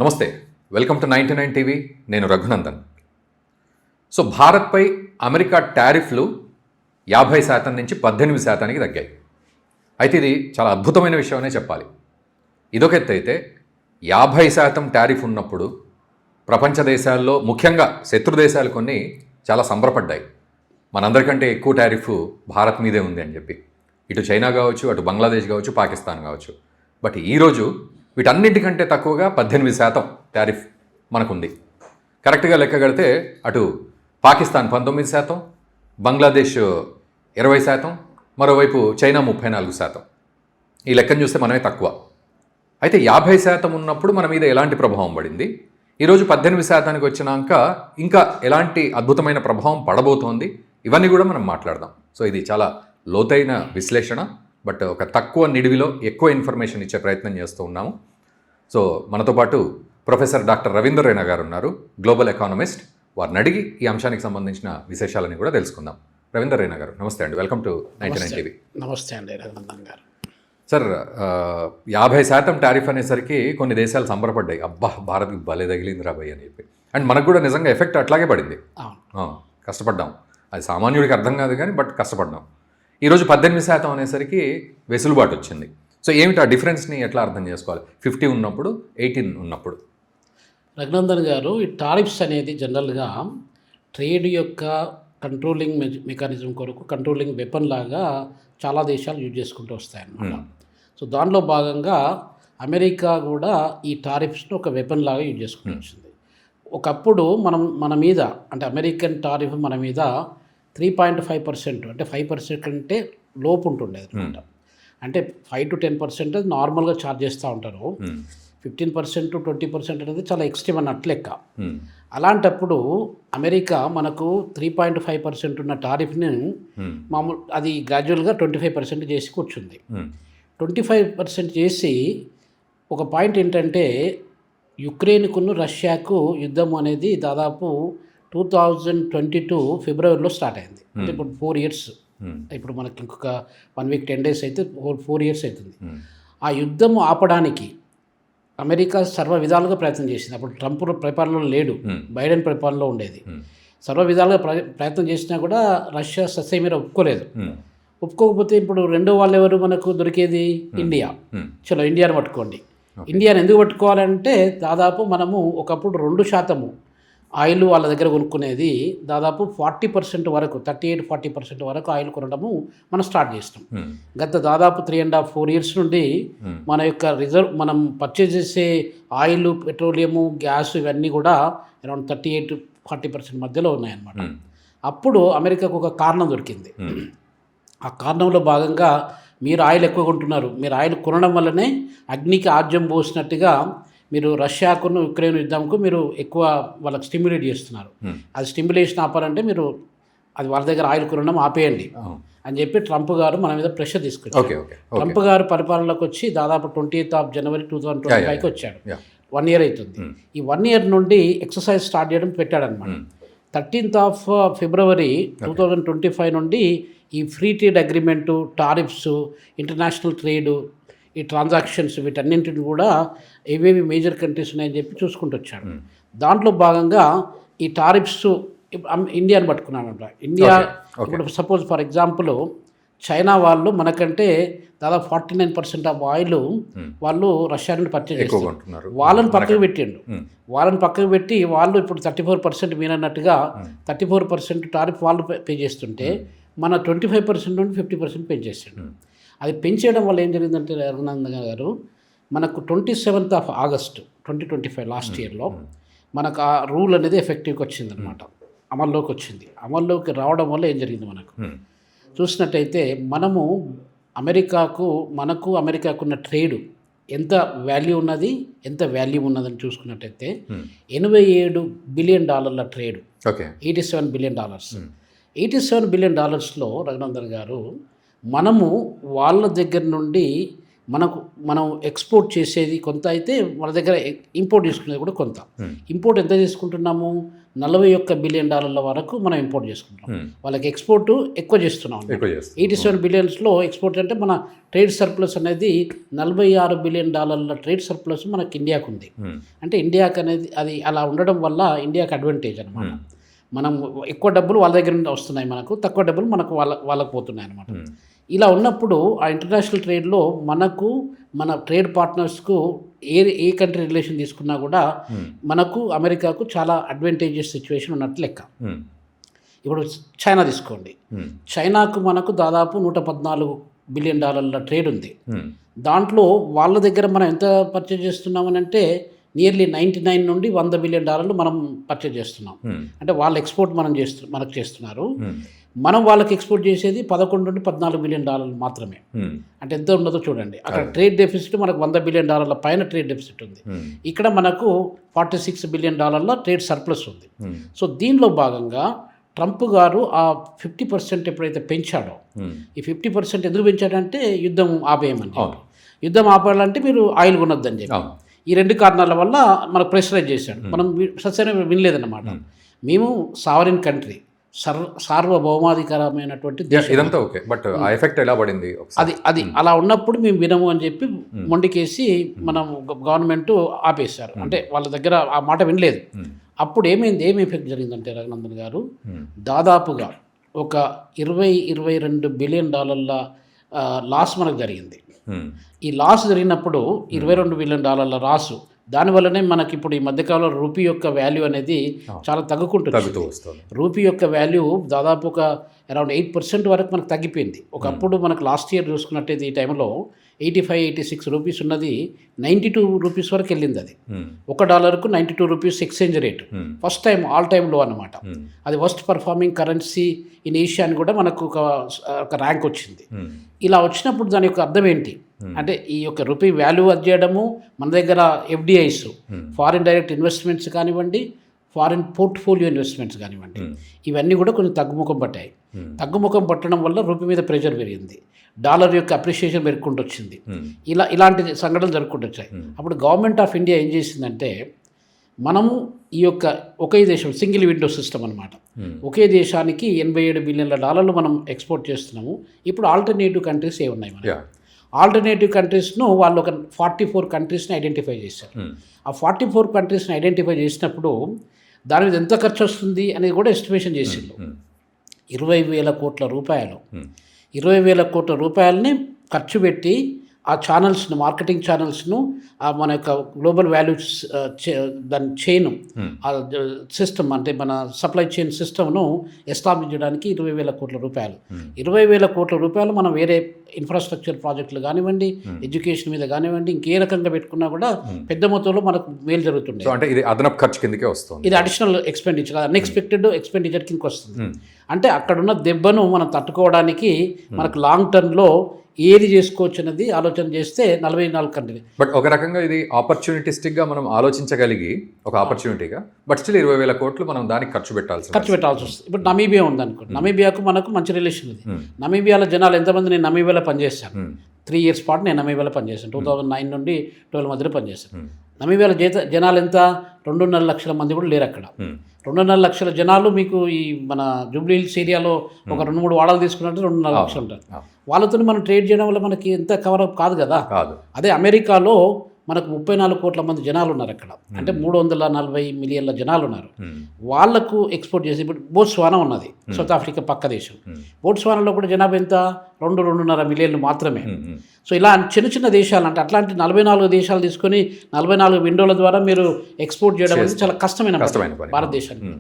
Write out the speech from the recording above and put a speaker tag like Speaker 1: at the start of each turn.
Speaker 1: నమస్తే, welcome to 99 TV. నేను Raghunandan. So భారత్పై అమెరికా టారిఫ్లు 50% నుంచి 18% తగ్గాయి. అయితే ఇది చాలా అద్భుతమైన విషయం అనే చెప్పాలి. ఇదొక ఎత్తు అయితే 50% టారిఫ్ ఉన్నప్పుడు ప్రపంచ దేశాల్లో ముఖ్యంగా శత్రు దేశాలు కొన్ని చాలా సంబరపడ్డాయి. మనందరికంటే ఎక్కువ టారిఫ్ భారత్ మీదే ఉంది అని చెప్పి. ఇటు చైనా కావచ్చు, అటు బంగ్లాదేశ్ కావచ్చు, పాకిస్తాన్ కావచ్చు. బట్ ఈరోజు వీటన్నిటికంటే తక్కువగా 18% టారిఫ్ మనకుంది. కరెక్ట్గా లెక్క కడితే అటు పాకిస్తాన్ 19%, బంగ్లాదేశ్ 20%, మరోవైపు చైనా 34%. ఈ లెక్కను చూస్తే మనమే తక్కువ. అయితే 50% ఉన్నప్పుడు మన మీద ఎలాంటి ప్రభావం పడింది, ఈరోజు 18%కి వచ్చినాక ఇంకా ఎలాంటి అద్భుతమైన ప్రభావం పడబోతోంది, ఇవన్నీ కూడా మనం మాట్లాడదాం. సో ఇది చాలా లోతైన విశ్లేషణ, బట్ ఒక తక్కువ నిడివిలో ఎక్కువ ఇన్ఫర్మేషన్ ఇచ్చే ప్రయత్నం చేస్తూ ఉన్నాము. సో మనతో పాటు ప్రొఫెసర్ డాక్టర్ రవీందర్ రైనా గారు ఉన్నారు, గ్లోబల్ ఎకానమిస్ట్. వారిని అడిగి ఈ అంశానికి సంబంధించిన విశేషాలని కూడా తెలుసుకుందాం. రవీందర్ రైనా గారు నమస్తే అండి, వెల్కమ్ టు 99 టీవీ.
Speaker 2: నమస్తే అండి రఘునందన్ గారు.
Speaker 1: సార్, 50% టారిఫ్ అనేసరికి కొన్ని దేశాలు సంబరపడ్డాయి. అబ్బా, భారత్కి భలే తగిలింది రాబోయ్ అని చెప్పి. అండ్ మనకు కూడా నిజంగా ఎఫెక్ట్ అట్లాగే పడింది. కష్టపడ్డాం, అది సామాన్యుడికి అర్థం కాదు కానీ బట్ కష్టపడ్డాం. ఈరోజు 18% అనేసరికి వెసులుబాటు వచ్చింది. సో ఏమిటి ఆ డిఫరెన్స్ని ఎట్లా అర్థం చేసుకోవాలి, 50 ఉన్నప్పుడు 18 ఉన్నప్పుడు?
Speaker 2: రఘునందన్ గారు, ఈ టారిఫ్స్ అనేది జనరల్గా ట్రేడ్ యొక్క కంట్రోలింగ్ మెకానిజం కొరకు కంట్రోలింగ్ వెపన్ లాగా చాలా దేశాలు యూజ్ చేసుకుంటూ వస్తాయన్నమాట. సో దానిలో భాగంగా అమెరికా కూడా ఈ టారిఫ్స్ను ఒక వెపన్ లాగా యూజ్ చేసుకుంటూ వచ్చింది. ఒకప్పుడు మన మీద అంటే అమెరికన్ టారిఫ్ మన మీద 3.5%, అంటే 5% కంటే లోపు ఉంటుండేది అనమాట. అంటే 5 to 10% నార్మల్గా ఛార్జ్ చేస్తూ ఉంటారు. 15% to 20% అనేది చాలా ఎక్స్ట్రీమ్ అన్నట్లు లెక్క. అలాంటప్పుడు అమెరికా మనకు 3.5% ఉన్న టారిఫ్ని మామూలు అది గ్రాడ్యువల్గా 25% చేసి కూర్చుంది. 25% చేసి ఒక పాయింట్ ఏంటంటే యుక్రెయిన్కును రష్యాకు యుద్ధం అనేది దాదాపు 2022 ఫిబ్రవరిలో స్టార్ట్ అయింది. అంటే ఇప్పుడు 4 years, ఇప్పుడు మనకి ఇంకొక 1 week 10 days అయితే 4 years అవుతుంది. ఆ యుద్ధం ఆపడానికి అమెరికా సర్వ విధాలుగా ప్రయత్నం చేసింది. అప్పుడు ట్రంప్ పరిపాలనలో లేడు, బైడెన్ పరిపాలనలో ఉండేది. సర్వ విధాలుగా ప్రయత్నం చేసినా కూడా రష్యా సస్యమీర ఒప్పుకోలేదు. ఒప్పుకోకపోతే ఇప్పుడు రెండో వాళ్ళు ఎవరు మనకు దొరికేది? ఇండియా. చలో ఇండియాని పట్టుకోండి. ఇండియాని ఎందుకు పట్టుకోవాలంటే దాదాపు మనము ఒకప్పుడు 2% ఆయిల్ వాళ్ళ దగ్గర కొనుక్కునేది, దాదాపు 40% వరకు 38-40% వరకు ఆయిల్ కొనడము మనం స్టార్ట్ చేస్తాం. గత దాదాపు 3.5-4 years నుండి మన యొక్క మనం పర్చేజ్ చేసే ఆయిల్, పెట్రోలియము, గ్యాస్ ఇవన్నీ కూడా అరౌండ్ 38-40% మధ్యలో ఉన్నాయన్నమాట. అప్పుడు అమెరికాకు ఒక కారణం దొరికింది. ఆ కారణంలో భాగంగా మీరు ఆయిల్ ఎక్కువ కొంటున్నారు, మీరు ఆయిల్ కొనడం వల్లనే అగ్నికి ఆజ్యం పోసినట్టుగా మీరు రష్యాకును యుక్రెయిన్ యుద్ధంకు మీరు ఎక్కువ వాళ్ళకి స్టిమ్యులేట్ చేస్తున్నారు. అది స్టిమ్యులేషన్ ఆపాలంటే మీరు అది వాళ్ళ దగ్గర ఆయిల్ కొనడం ఆపేయండి అని చెప్పి ట్రంప్ గారు మన మీద ప్రెషర్ తీసుకొచ్చారు. ట్రంప్ గారు పరిపాలనలోకి వచ్చి దాదాపు 20th January 2025కి వచ్చాడు. 1 year అవుతుంది. ఈ 1 year నుండి ఎక్సర్సైజ్ స్టార్ట్ చేయడం పెట్టాడనమాట. 13th February 2025 నుండి ఈ free trade agreement, tariffs, international trade, ఈ ట్రాన్సాక్షన్స్ వీటన్నింటిని కూడా ఏవేవి మేజర్ కంట్రీస్ ఉన్నాయని చెప్పి చూసుకుంటూ వచ్చాడు. దాంట్లో భాగంగా ఈ టారిఫ్స్ ఇండియాని పట్టుకున్నాడంట. ఇండియా ఇప్పుడు సపోజ్ ఫర్ ఎగ్జాంపుల్ చైనా వాళ్ళు మనకంటే దాదాపు 49% ఆఫ్ ఆయిల్ వాళ్ళు రష్యా నుండి పర్చేజ్ చేస్తున్నారు. వాళ్ళని పక్కకు పెట్టిండు. వాళ్ళని పక్కకు పెట్టి వాళ్ళు ఇప్పుడు 34% మీరన్నట్టుగా 34% టారిఫ్ వాళ్ళు పే చేస్తుంటే మన 25% నుండి 50% పెంచేసాడు. అది పెంచేయడం వల్ల ఏం జరిగిందంటే రఘునందన్ గారు, మనకు 27th August 2025 లాస్ట్ ఇయర్లో మనకు ఆ రూల్ అనేది ఎఫెక్టివ్గా వచ్చిందనమాట, అమల్లోకి వచ్చింది. అమల్లోకి రావడం వల్ల ఏం జరిగింది, మనకు చూసినట్టయితే మనము అమెరికాకున్న ట్రేడు ఎంత వాల్యూ ఉన్నది, ఎంత వాల్యూ ఉన్నదని చూసుకున్నట్టయితే $87 billion trade, $87 billion. $87 billion Raghunandan గారు మనము వాళ్ళ దగ్గర నుండి మనం ఎక్స్పోర్ట్ చేసేది కొంత అయితే మన దగ్గర ఇంపోర్ట్ చేసుకునేది కూడా కొంత. ఇంపోర్ట్ ఎంత చేసుకుంటున్నాము? $41 బిలియన్ వరకు మనం ఇంపోర్ట్ చేసుకుంటాం. వాళ్ళకి ఎక్స్పోర్ట్ ఎక్కువ చేస్తున్నాం. 87 బిలియన్స్లో ఎక్స్పోర్ట్ అంటే మన ట్రేడ్ సర్ప్లస్ అనేది $46 బిలియన్ ట్రేడ్ సర్ప్లస్ మనకి ఇండియాకు ఉంది. అంటే ఇండియాకి అనేది అది అలా ఉండడం వల్ల ఇండియాకి అడ్వాంటేజ్ అనమాట. మనం ఎక్కువ డబ్బులు వాళ్ళ దగ్గర నుండి వస్తున్నాయి, మనకు తక్కువ డబ్బులు మనకు వాళ్ళకు పోతున్నాయి అనమాట. ఇలా ఉన్నప్పుడు ఆ ఇంటర్నేషనల్ ట్రేడ్లో మనకు మన ట్రేడ్ పార్ట్నర్స్కు ఏ కంట్రీ రిలేషన్ తీసుకున్నా కూడా మనకు అమెరికాకు చాలా అడ్వాంటేజెస్ సిచ్యువేషన్ ఉన్నట్టు లెక్క. ఇప్పుడు చైనా తీసుకోండి. చైనాకు మనకు దాదాపు $114 బిలియన్ ట్రేడ్ ఉంది. దాంట్లో వాళ్ళ దగ్గర మనం ఎంత పర్చేజ్ చేస్తున్నామని అంటే నియర్లీ 99 నుండి $100 బిలియన్ మనం పర్చేజ్ చేస్తున్నాం. అంటే వాళ్ళ ఎక్స్పోర్ట్ మనకు చేస్తున్నారు. మనం వాళ్ళకి ఎక్స్పోర్ట్ చేసేది 11 నుండి 14 బిలియన్ మాత్రమే. అంటే ఎంత ఉన్నదో చూడండి. అక్కడ ట్రేడ్ డెఫిసిట్ మనకు $100 బిలియన్ పైన ట్రేడ్ డెఫిసిట్ ఉంది. ఇక్కడ మనకు $46 బిలియన్ ట్రేడ్ సర్ప్లస్ ఉంది. సో దీనిలో భాగంగా ట్రంప్ గారు ఆ 50% ఎప్పుడైతే పెంచాడో, ఈ 50% ఎందుకు పెంచాడంటే యుద్ధం ఆపేయమని. యుద్ధం ఆపాలంటే మీరు ఆయిల్ కొనొద్దని చెప్పి ఈ 2 కారణాల వల్ల మనకు ప్రెషరైజ్ చేశాడు. మనం సత్సైన వినలేదన్నమాట. మేము సావరిన్ కంట్రీ, సార్వభౌమాధికారమైనటువంటి దేశం.
Speaker 1: ఇదంతా ఓకే, బట్ ఆ ఎఫెక్ట్ ఎలా పడింది?
Speaker 2: అది అలా ఉన్నప్పుడు మేము వినము అని చెప్పి మొండికేసి మనం గవర్నమెంట్ ఆపేశారు. అంటే వాళ్ళ దగ్గర ఆ మాట వినలేదు. అప్పుడు ఏమి ఎఫెక్ట్ జరిగిందంటే రఘునందన్ గారు, దాదాపుగా ఒక 22 బిలియన్ లాస్ మనకు జరిగింది. ఈ లాస్ జరిగినప్పుడు $22 బిలియన్ లాసు, దానివల్లనే మనకి ఇప్పుడు ఈ మధ్యకాలంలో రూపీ యొక్క వాల్యూ అనేది చాలా తగ్గుకుంటుంది. రూపీ యొక్క వాల్యూ దాదాపు ఒక అరౌండ్ 8% వరకు మనకు తగ్గిపోయింది. ఒకప్పుడు మనకు లాస్ట్ ఇయర్ చూసుకున్నట్టయితే ఈ టైంలో 85-86 రూపీస్ ఉన్నది 92 రూపీస్ వరకు వెళ్ళింది. అది $1కు 92 rupees exchange rate. First time all time లో అనమాట. అది worst performing currency in Asia అని కూడా మనకు ఒక ర్యాంక్ వచ్చింది. ఇలా వచ్చినప్పుడు దాని యొక్క అర్థం ఏంటి అంటే ఈ యొక్క రూపీ వాల్యూ అది చేయడము, మన దగ్గర ఎఫ్డిఐస్ ఫారిన్ డైరెక్ట్ ఇన్వెస్ట్మెంట్స్ కానివ్వండి, ఫారిన్ పోర్ట్ఫోలియో ఇన్వెస్ట్మెంట్స్ కానివ్వండి, ఇవన్నీ కూడా కొంచెం తగ్గుముఖం పట్టాయి. తగ్గుముఖం పట్టడం వల్ల రూపీ మీద ప్రెషర్ పెరిగింది, డాలర్ యొక్క అప్రిషియేషన్ పెరుగుకుంటూ వచ్చింది. ఇలాంటి సంఘటనలు జరుగుకుంటూ వచ్చాయి. అప్పుడు గవర్నమెంట్ ఆఫ్ ఇండియా ఏం చేసిందంటే, మనము ఈ యొక్క ఒకే దేశం సింగిల్ విండో సిస్టమ్ అనమాట, ఒకే దేశానికి $87 బిలియన్ మనం ఎక్స్పోర్ట్ చేస్తున్నాము. ఇప్పుడు ఆల్టర్నేటివ్ కంట్రీస్ ఏ ఉన్నాయి మనకి? ఆల్టర్నేటివ్ కంట్రీస్ను వాళ్ళు ఒక 44 కంట్రీస్ని ఐడెంటిఫై చేశారు. ఆ 44 కంట్రీస్ని ఐడెంటిఫై చేసినప్పుడు దాని మీద ఎంత ఖర్చు వస్తుంది అనేది కూడా ఎస్టిమేషన్ చేసిండు. 20,000 కోట్ల రూపాయలు, 20,000 కోట్ల రూపాయలని ఖర్చు పెట్టి ఆ ఛానల్స్ను, మార్కెటింగ్ ఛానల్స్ను, మన యొక్క గ్లోబల్ వాల్యూస్ దాని చైన్ సిస్టమ్ అంటే మన సప్లై చైన్ సిస్టమ్ను ఎస్టాబ్లిష్ చేయడానికి 20,000 కోట్ల రూపాయలు. 20,000 కోట్ల రూపాయలు మనం వేరే ఇన్ఫ్రాస్ట్రక్చర్ ప్రాజెక్టులు కానివ్వండి, ఎడ్యుకేషన్ మీద కానివ్వండి, ఇంకే రకంగా పెట్టుకున్నా కూడా పెద్ద మొత్తంలో మనకు మేలు జరుగుతుంది.
Speaker 1: అంటే ఇది అదనపు ఖర్చు కిందకే వస్తుంది,
Speaker 2: ఇది అడిషనల్ ఎక్స్పెండిచర్, అన్ఎక్స్పెక్టెడ్ ఎక్స్పెండిచర్ కిందకి వస్తుంది. అంటే అక్కడున్న దెబ్బను మనం తట్టుకోవడానికి మనకు లాంగ్ టర్మ్లో ఏది చేసుకోవచ్చు అన్నది ఆలోచన చేస్తే 44 కంట్రీ.
Speaker 1: బట్ ఒక రకంగా ఇది ఆపర్చునిటిస్టిక్గా మనం ఆలోచించగలిగి ఒక ఆపర్చునిటీగా, బట్ స్టిల్ 20,000 కోట్లు మనం దానికి ఖర్చు పెట్టాల్సి వస్తుంది. ఇప్పుడు నమీబియా ఉందనుకోండి, నమీబియాకు మనకు మంచి రిలేషన్ ఉంది. నమీబియాలో జనాలు ఎంతమంది, నేను నమీబియాలో పనిచేశాను 3 years పాటు, నేను నమీబియాలో పనిచేశాను. 2009 నుండి 12 మధ్యలో పనిచేశాను. నమీబియాలో జనాలు ఎంత, 2.5 లక్షల మంది కూడా లేరు అక్కడ. 2.5 లక్షల జనాలు మీకు ఈ మన జూబ్లీ హిల్స్ ఏరియాలో ఒక 2-3 వాడాలు తీసుకున్నట్టు 2.5 లక్షలు ఉంటారు. వాళ్ళతో మనం ట్రేడ్ చేయడం వల్ల మనకి ఎంత కవర్ అప్ కాదు కదా. అదే అమెరికాలో మనకు 34 కోట్ల మంది జనాలు ఉన్నారు అక్కడ, అంటే 340 మిలియన్ల జనాలు ఉన్నారు. వాళ్లకు ఎక్స్పోర్ట్ చేసి, ఇప్పుడు బోట్స్వానా ఉన్నది, సౌత్ ఆఫ్రికా పక్క దేశం. బోట్స్వానాలో కూడా జనాభా ఎంత, 2-2.5 మిలియన్లు మాత్రమే. సో ఇలా చిన్న చిన్న దేశాలు, అంటే అట్లాంటి 44 దేశాలు తీసుకొని 44 విండోల ద్వారా మీరు ఎక్స్పోర్ట్ చేయడం అనేది చాలా కష్టమైన భారతదేశానికి.